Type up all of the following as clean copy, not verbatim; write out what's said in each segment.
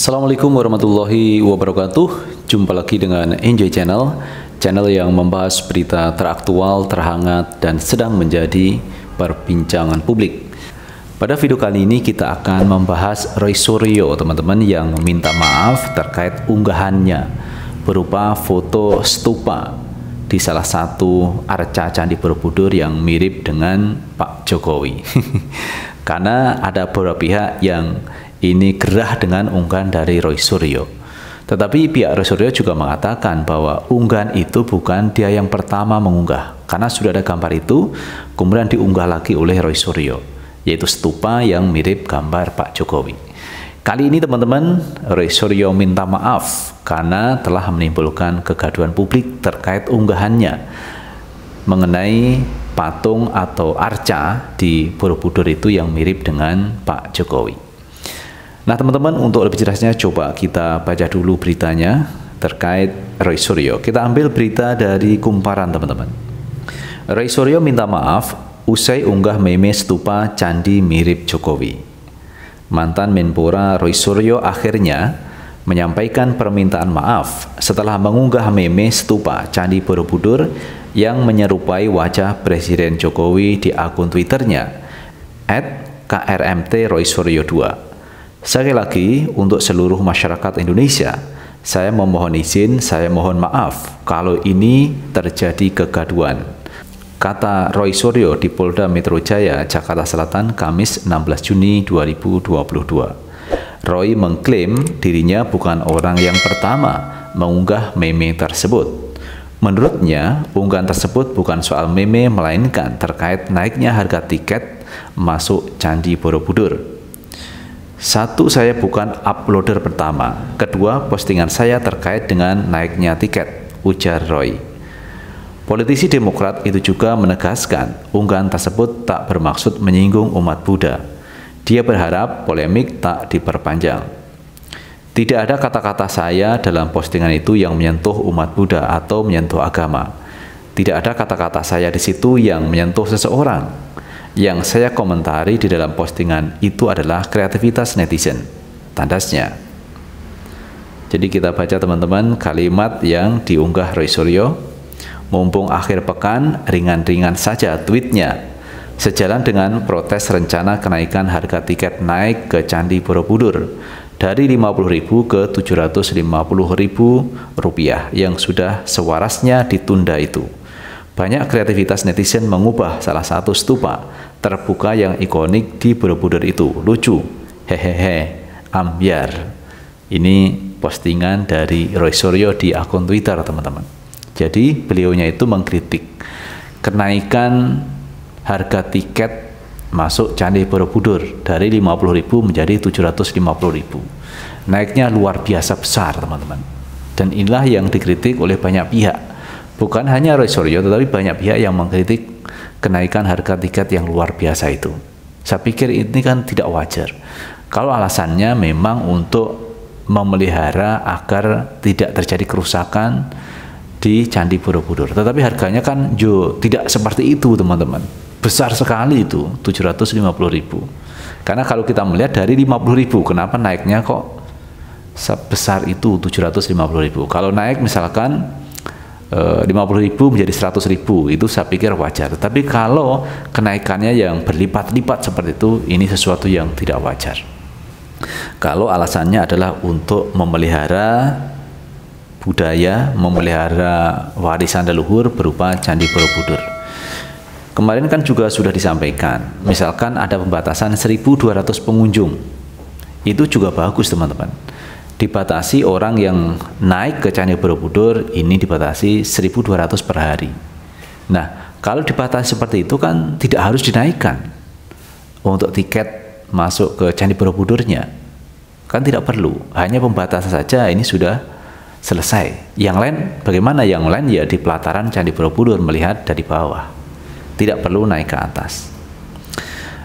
Assalamualaikum warahmatullahi wabarakatuh. Jumpa lagi dengan Enjoy Channel, channel yang membahas berita teraktual, terhangat, dan sedang menjadi perbincangan publik. Pada video kali ini kita akan membahas Roy Suryo, teman-teman, yang meminta maaf terkait unggahannya berupa foto stupa di salah satu arca Candi Borobudur yang mirip dengan Pak Jokowi. Karena ada beberapa pihak yang ini gerah dengan unggahan dari Roy Suryo. Tetapi pihak Roy Suryo juga mengatakan bahwa unggahan itu bukan dia yang pertama mengunggah, karena sudah ada gambar itu kemudian diunggah lagi oleh Roy Suryo, yaitu stupa yang mirip gambar Pak Jokowi. Kali ini teman-teman, Roy Suryo minta maaf karena telah menimbulkan kegaduhan publik terkait unggahannya mengenai patung atau arca di Borobudur itu yang mirip dengan Pak Jokowi. Nah teman-teman, untuk lebih jelasnya coba kita baca dulu beritanya terkait Roy Suryo. Kita ambil berita dari Kumparan, teman-teman. Roy Suryo minta maaf usai unggah meme stupa candi mirip Jokowi. Mantan Menpora Roy Suryo akhirnya menyampaikan permintaan maaf setelah mengunggah meme stupa Candi Borobudur yang menyerupai wajah Presiden Jokowi di akun Twitternya @KRMT_Roy_Suryo2. Sekali lagi, untuk seluruh masyarakat Indonesia, saya memohon izin, saya mohon maaf kalau ini terjadi kegaduhan, kata Roy Suryo di Polda Metro Jaya, Jakarta Selatan, Kamis 16 Juni 2022. Roy mengklaim dirinya bukan orang yang pertama mengunggah meme tersebut. Menurutnya, unggahan tersebut bukan soal meme, melainkan terkait naiknya harga tiket masuk Candi Borobudur. Satu, saya bukan uploader pertama. Kedua, postingan saya terkait dengan naiknya tiket, ujar Roy. Politisi Demokrat itu juga menegaskan unggahan tersebut tak bermaksud menyinggung umat Buddha. Dia berharap polemik tak diperpanjang. Tidak ada kata-kata saya dalam postingan itu yang menyentuh umat Buddha atau menyentuh agama. Tidak ada kata-kata saya di situ yang menyentuh seseorang. Yang saya komentari di dalam postingan itu adalah kreativitas netizen, tandasnya. Jadi kita baca teman-teman kalimat yang diunggah Roy Suryo. Mumpung akhir pekan, ringan-ringan saja tweetnya. Sejalan dengan protes rencana kenaikan harga tiket naik ke Candi Borobudur dari Rp50.000 ke Rp750.000 yang sudah sewarasnya ditunda itu. Banyak kreativitas netizen mengubah salah satu stupa terbuka yang ikonik di Borobudur itu. Lucu, hehehe, ambyar. Ini postingan dari Roy Suryo di akun Twitter, teman-teman. Jadi beliaunya itu mengkritik kenaikan harga tiket masuk Candi Borobudur dari Rp50.000 menjadi Rp750.000. Naiknya luar biasa besar, teman-teman. Dan inilah yang dikritik oleh banyak pihak. Bukan hanya Roy Suryo, tetapi banyak pihak yang mengkritik kenaikan harga tiket yang luar biasa itu. Saya pikir ini kan tidak wajar. Kalau alasannya memang untuk memelihara agar tidak terjadi kerusakan di Candi Borobudur. Tetapi harganya kan tidak seperti itu, teman-teman. Besar sekali itu, Rp750.000. Karena kalau kita melihat dari Rp50.000, kenapa naiknya kok sebesar itu Rp750.000? Kalau naik misalkan Rp50.000 menjadi Rp100.000, itu saya pikir wajar. Tapi kalau kenaikannya yang berlipat-lipat seperti itu, ini sesuatu yang tidak wajar. Kalau alasannya adalah untuk memelihara budaya, memelihara warisan leluhur berupa Candi Borobudur. Kemarin kan juga sudah disampaikan, misalkan ada pembatasan 1.200 pengunjung. Itu juga bagus, teman-teman. Dibatasi orang yang naik ke Candi Borobudur ini dibatasi 1.200 per hari. Nah, kalau dibatasi seperti itu kan tidak harus dinaikkan untuk tiket masuk ke Candi Borobudurnya. Kan tidak perlu, hanya pembatasan saja ini sudah selesai. Yang lain bagaimana? Yang lain ya di pelataran Candi Borobudur melihat dari bawah. Tidak perlu naik ke atas.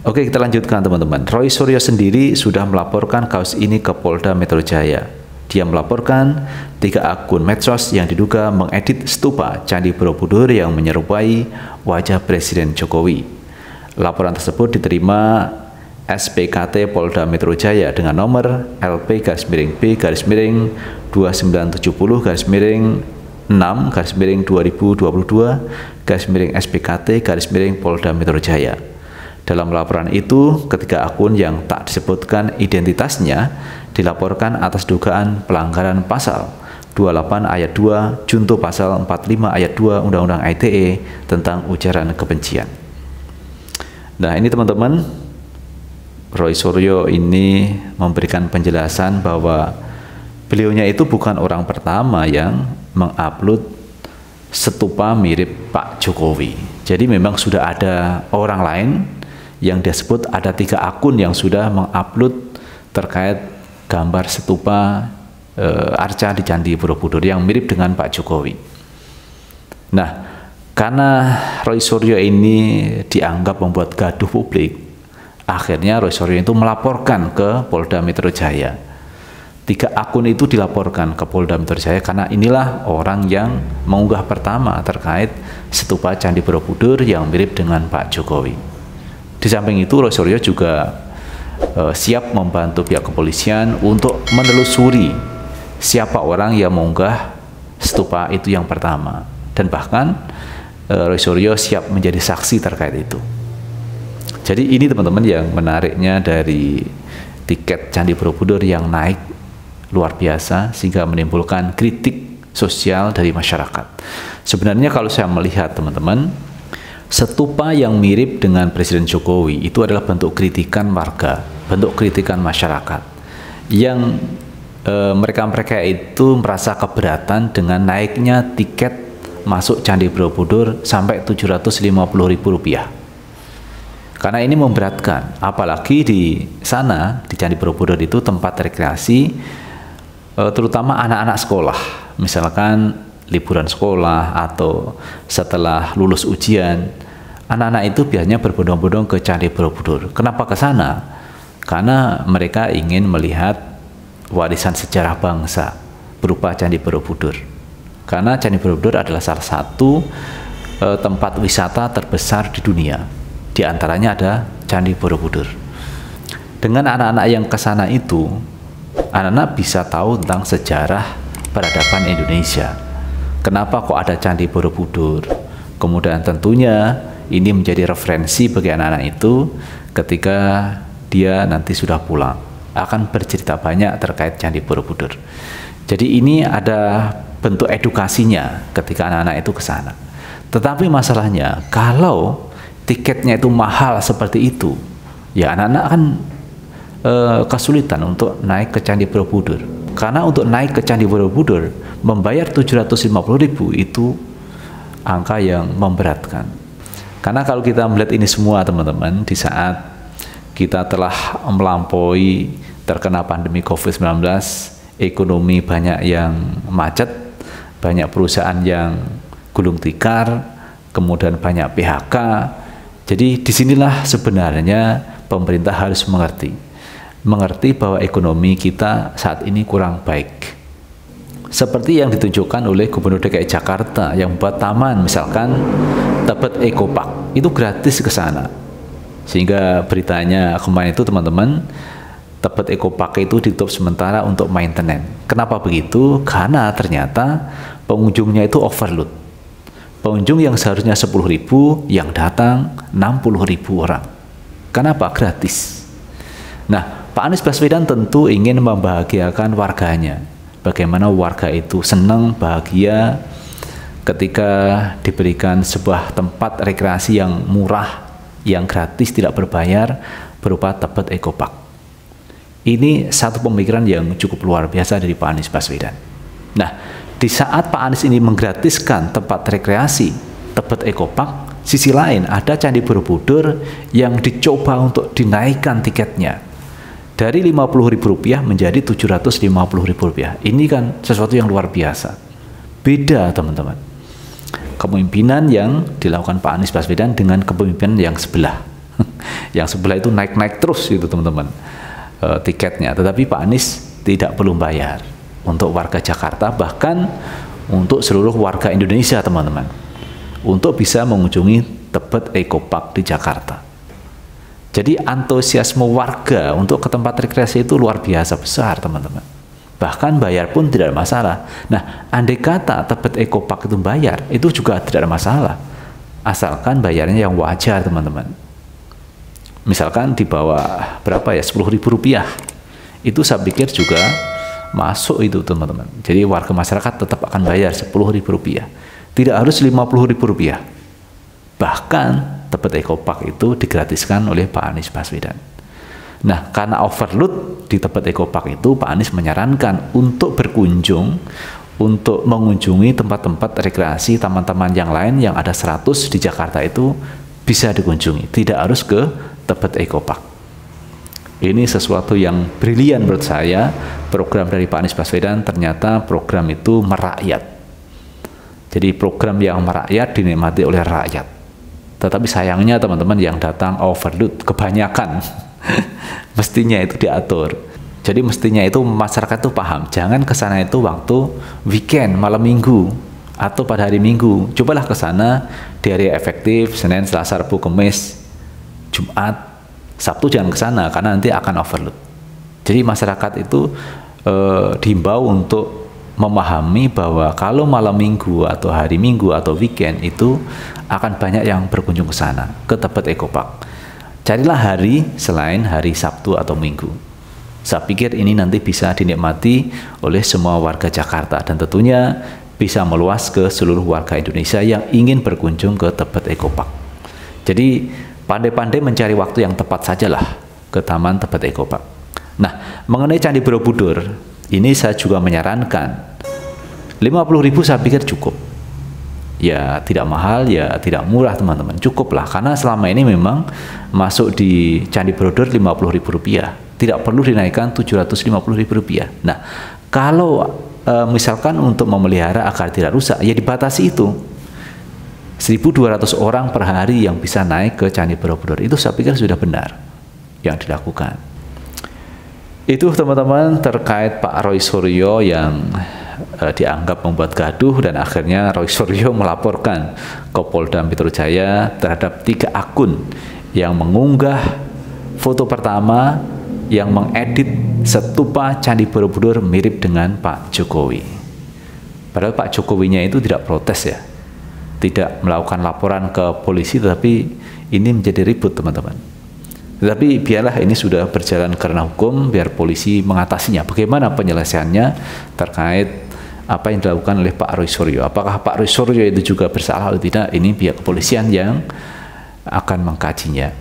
Oke, kita lanjutkan teman-teman. Roy Suryo sendiri sudah melaporkan kasus ini ke Polda Metro Jaya. Dia melaporkan 3 akun medsos yang diduga mengedit stupa Candi Borobudur yang menyerupai wajah Presiden Jokowi. Laporan tersebut diterima SPKT Polda Metro Jaya dengan nomor LP-B-2970-6/2022/SPKT-Polda Metro Jaya. Dalam laporan itu, ketiga akun yang tak disebutkan identitasnya dilaporkan atas dugaan pelanggaran pasal 28 ayat 2 junto pasal 45 ayat 2 Undang-Undang ITE tentang ujaran kebencian. Nah, ini teman-teman, Roy Suryo ini memberikan penjelasan bahwa beliaunya itu bukan orang pertama yang mengupload stupa mirip Pak Jokowi. Jadi memang sudah ada orang lain yang disebut ada 3 akun yang sudah mengupload terkait gambar stupa arca di Candi Borobudur yang mirip dengan Pak Jokowi. Nah, karena Roy Suryo ini dianggap membuat gaduh publik, akhirnya Roy Suryo itu melaporkan ke Polda Metro Jaya. 3 akun itu dilaporkan ke Polda Metro Jaya karena inilah orang yang mengunggah pertama terkait stupa Candi Borobudur yang mirip dengan Pak Jokowi. Di samping itu, Roy Suryo juga siap membantu pihak kepolisian untuk menelusuri siapa orang yang mengunggah stupa itu yang pertama. Dan bahkan Roy Suryo siap menjadi saksi terkait itu. Jadi ini teman-teman yang menariknya dari tiket Candi Borobudur yang naik luar biasa sehingga menimbulkan kritik sosial dari masyarakat. Sebenarnya kalau saya melihat teman-teman, stupa yang mirip dengan Presiden Jokowi itu adalah bentuk kritikan warga, bentuk kritikan masyarakat yang mereka-mereka itu merasa keberatan dengan naiknya tiket masuk Candi Borobudur sampai Rp750.000. Karena ini memberatkan, apalagi di sana, di Candi Borobudur itu tempat rekreasi, terutama anak-anak sekolah, misalkan liburan sekolah atau setelah lulus ujian, anak-anak itu biasanya berbondong-bondong ke Candi Borobudur. Kenapa ke sana? Karena mereka ingin melihat warisan sejarah bangsa berupa Candi Borobudur. Karena Candi Borobudur adalah salah satu tempat wisata terbesar di dunia. Di antaranya ada Candi Borobudur. Dengan anak-anak yang ke sana itu, anak-anak bisa tahu tentang sejarah peradaban Indonesia. Kenapa kok ada Candi Borobudur? Kemudian tentunya ini menjadi referensi bagi anak-anak itu ketika dia nanti sudah pulang, akan bercerita banyak terkait Candi Borobudur. Jadi ini ada bentuk edukasinya ketika anak-anak itu ke sana. Tetapi masalahnya, kalau tiketnya itu mahal seperti itu, ya anak-anak kan kesulitan untuk naik ke Candi Borobudur. Karena untuk naik ke Candi Borobudur membayar Rp750.000 itu angka yang memberatkan. Karena kalau kita melihat ini semua teman-teman, di saat kita telah melampaui terkena pandemi COVID-19, ekonomi banyak yang macet, banyak perusahaan yang gulung tikar, kemudian banyak PHK. Jadi disinilah sebenarnya pemerintah harus mengerti bahwa ekonomi kita saat ini kurang baik. Seperti yang ditunjukkan oleh Gubernur DKI Jakarta yang buat taman, misalkan Tebet Eco Park, itu gratis ke sana. Sehingga beritanya kemarin itu teman-teman, Tebet Eco Park itu ditutup sementara untuk maintenance. Kenapa begitu? Karena ternyata pengunjungnya itu overload. Pengunjung yang seharusnya 10.000, yang datang 60.000 orang. Kenapa? Gratis. Nah, Pak Anies Baswedan tentu ingin membahagiakan warganya. Bagaimana warga itu senang, bahagia ketika diberikan sebuah tempat rekreasi yang murah, yang gratis, tidak berbayar, berupa Tebet Eco Park. Ini satu pemikiran yang cukup luar biasa dari Pak Anies Baswedan. Nah, di saat Pak Anies ini menggratiskan tempat rekreasi Tebet Eco Park, sisi lain ada Candi Borobudur yang dicoba untuk dinaikkan tiketnya dari Rp50.000 menjadi Rp750.000. Ini kan sesuatu yang luar biasa. Beda teman-teman, kepemimpinan yang dilakukan Pak Anies Baswedan dengan kepemimpinan yang sebelah. Yang sebelah itu naik-naik terus itu teman-teman tiketnya, tetapi Pak Anies tidak perlu bayar untuk warga Jakarta, bahkan untuk seluruh warga Indonesia teman-teman, untuk bisa mengunjungi Tebet Eco Park di Jakarta. Jadi antusiasme warga untuk ke tempat rekreasi itu luar biasa besar, teman-teman. Bahkan bayar pun tidak ada masalah. Nah, andai kata Tebet Eco Park itu bayar, itu juga tidak ada masalah. Asalkan bayarnya yang wajar, teman-teman. Misalkan di bawah berapa ya, Rp10.000. Itu saya pikir juga masuk itu, teman-teman. Jadi warga masyarakat tetap akan bayar Rp10.000. Tidak harus Rp50.000. Bahkan Tebet Eco Park itu digratiskan oleh Pak Anies Baswedan. Nah, karena overload di Tebet Eco Park itu, Pak Anies menyarankan untuk berkunjung, untuk mengunjungi tempat-tempat rekreasi taman-taman yang lain yang ada 100 di Jakarta itu bisa dikunjungi, tidak harus ke Tebet Eco Park. Ini sesuatu yang brilian menurut saya. Program dari Pak Anies Baswedan ternyata program itu merakyat. Jadi program yang merakyat dinikmati oleh rakyat. Tetapi sayangnya teman-teman yang datang overload, kebanyakan. Mestinya itu diatur. Jadi mestinya itu masyarakat itu paham, jangan ke sana itu waktu weekend, malam minggu, atau pada hari Minggu. Cobalah ke sana di hari efektif, Senin, Selasa, Rabu, Kamis, Jumat, Sabtu jangan ke sana karena nanti akan overload. Jadi masyarakat itu dihimbau untuk memahami bahwa kalau malam minggu atau hari Minggu atau weekend itu akan banyak yang berkunjung ke sana, ke Tebet Eco Park. Carilah hari selain hari Sabtu atau Minggu. Saya pikir ini nanti bisa dinikmati oleh semua warga Jakarta dan tentunya bisa meluas ke seluruh warga Indonesia yang ingin berkunjung ke Tebet Eco Park. Jadi pandai-pandai mencari waktu yang tepat sajalah ke Taman Tebet Eco Park. Nah, mengenai Candi Borobudur, ini saya juga menyarankan 50.000 saya pikir cukup. Ya tidak mahal, ya tidak murah teman-teman, cukup lah. Karena selama ini memang masuk di Candi Borobudur Rp50.000, tidak perlu dinaikkan Rp750.000. Nah, kalau misalkan untuk memelihara agar tidak rusak, ya dibatasi itu. 1.200 orang per hari yang bisa naik ke Candi Borobudur, itu saya pikir sudah benar yang dilakukan. Itu teman-teman terkait Pak Roy Suryo yang dianggap membuat gaduh dan akhirnya Roy Suryo melaporkan ke Polda Metro Jaya terhadap 3 akun yang mengunggah foto pertama yang mengedit stupa Candi Borobudur mirip dengan Pak Jokowi. Padahal Pak Jokowinya itu tidak protes ya, tidak melakukan laporan ke polisi, tetapi ini menjadi ribut teman-teman. Tetapi biarlah ini sudah berjalan karena hukum, biar polisi mengatasinya. Bagaimana penyelesaiannya terkait apa yang dilakukan oleh Pak Roy Suryo? Apakah Pak Roy Suryo itu juga bersalah atau tidak? Ini pihak kepolisian yang akan mengkajinya.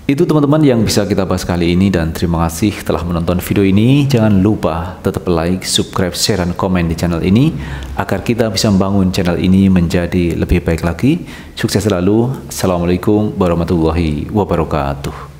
Itu teman-teman yang bisa kita bahas kali ini, dan terima kasih telah menonton video ini. Jangan lupa tetap like, subscribe, share, dan komen di channel ini agar kita bisa membangun channel ini menjadi lebih baik lagi. Sukses selalu. Assalamualaikum warahmatullahi wabarakatuh.